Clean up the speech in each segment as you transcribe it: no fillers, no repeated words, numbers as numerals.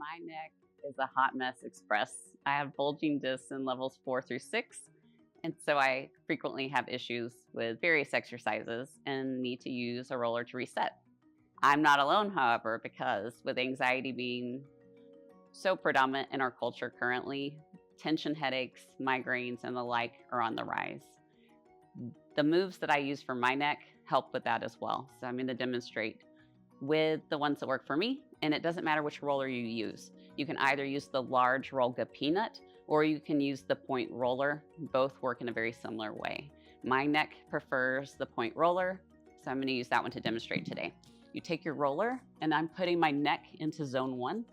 My neck is a hot mess express. I have bulging discs in levels 4 through 6, and so I frequently have issues with various exercises and need to use a roller to reset. I'm not alone, however, because with anxiety being so predominant in our culture currently, tension headaches, migraines, and the like are on the rise. The moves that I use for my neck help with that as well. So I'm going to demonstrate with the ones that work for me, and it doesn't matter which roller you use. You can either use the large Rollga Peanut or you can use the Point Roller. Both work in a very similar way. My neck prefers the Point Roller, so I'm going to use that one to demonstrate today. You take your roller, and I'm putting my neck into zone 1,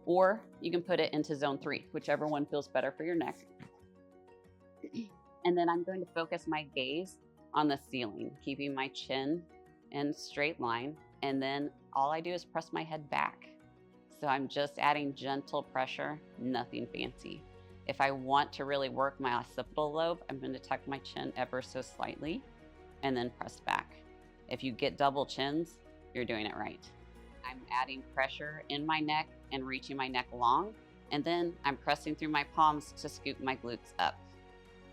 or you can put it into zone 3, whichever one feels better for your neck. And then I'm going to focus my gaze on the ceiling, keeping my chin in a straight line. And then all I do is press my head back. So I'm just adding gentle pressure, nothing fancy. If I want to really work my occipital lobe, I'm going to tuck my chin ever so slightly and then press back. If you get double chins, you're doing it right. I'm adding pressure in my neck and reaching my neck long, and then I'm pressing through my palms to scoop my glutes up.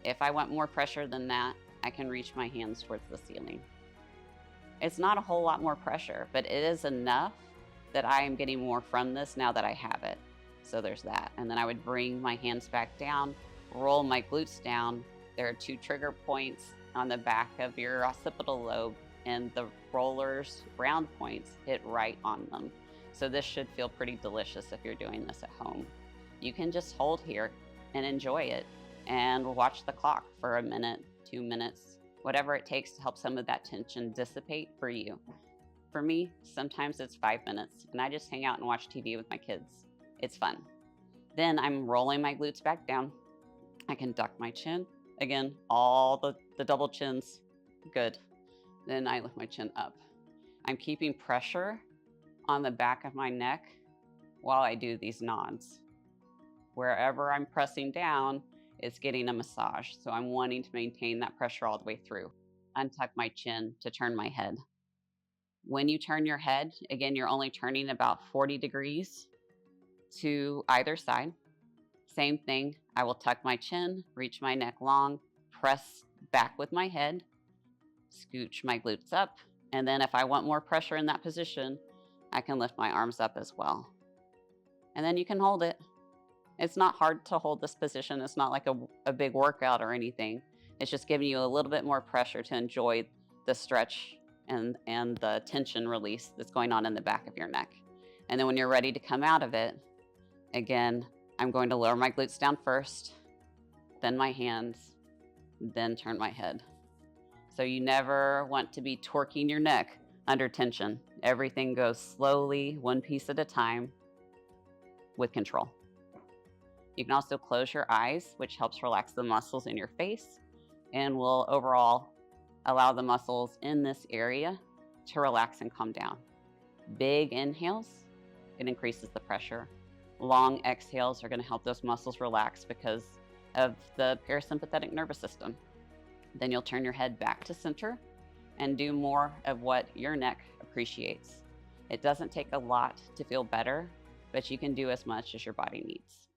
If I want more pressure than that, I can reach my hands towards the ceiling. It's not a whole lot more pressure, but it is enough that I am getting more from this now that I have it. So there's that. And then I would bring my hands back down, roll my glutes down. There are 2 trigger points on the back of your occipital lobe, and the roller's round points hit right on them. So this should feel pretty delicious if you're doing this at home. You can just hold here and enjoy it and watch the clock for a minute, 2 minutes, whatever it takes to help some of that tension dissipate for you. For me, sometimes it's 5 minutes, and I just hang out and watch TV with my kids. It's fun. Then I'm rolling my glutes back down. I can duck my chin. Again, all the double chins, good. Then I lift my chin up. I'm keeping pressure on the back of my neck while I do these nods. Wherever I'm pressing down, it's getting a massage. So I'm wanting to maintain that pressure all the way through. Untuck my chin to turn my head. When you turn your head, again, you're only turning about 40 degrees to either side. Same thing, I will tuck my chin, reach my neck long, press back with my head, scooch my glutes up, and then if I want more pressure in that position, I can lift my arms up as well. And then you can hold it. It's not hard to hold this position. It's not like a big workout or anything. It's just giving you a little bit more pressure to enjoy the stretch and the tension release that's going on in the back of your neck. And then when you're ready to come out of it, again, I'm going to lower my glutes down first, then my hands, then turn my head. So you never want to be torquing your neck under tension. Everything goes slowly, one piece at a time, with control. You can also close your eyes, which helps relax the muscles in your face and will overall allow the muscles in this area to relax and calm down. Big inhales, it increases the pressure. Long exhales are going to help those muscles relax because of the parasympathetic nervous system. Then you'll turn your head back to center and do more of what your neck appreciates. It doesn't take a lot to feel better, but you can do as much as your body needs.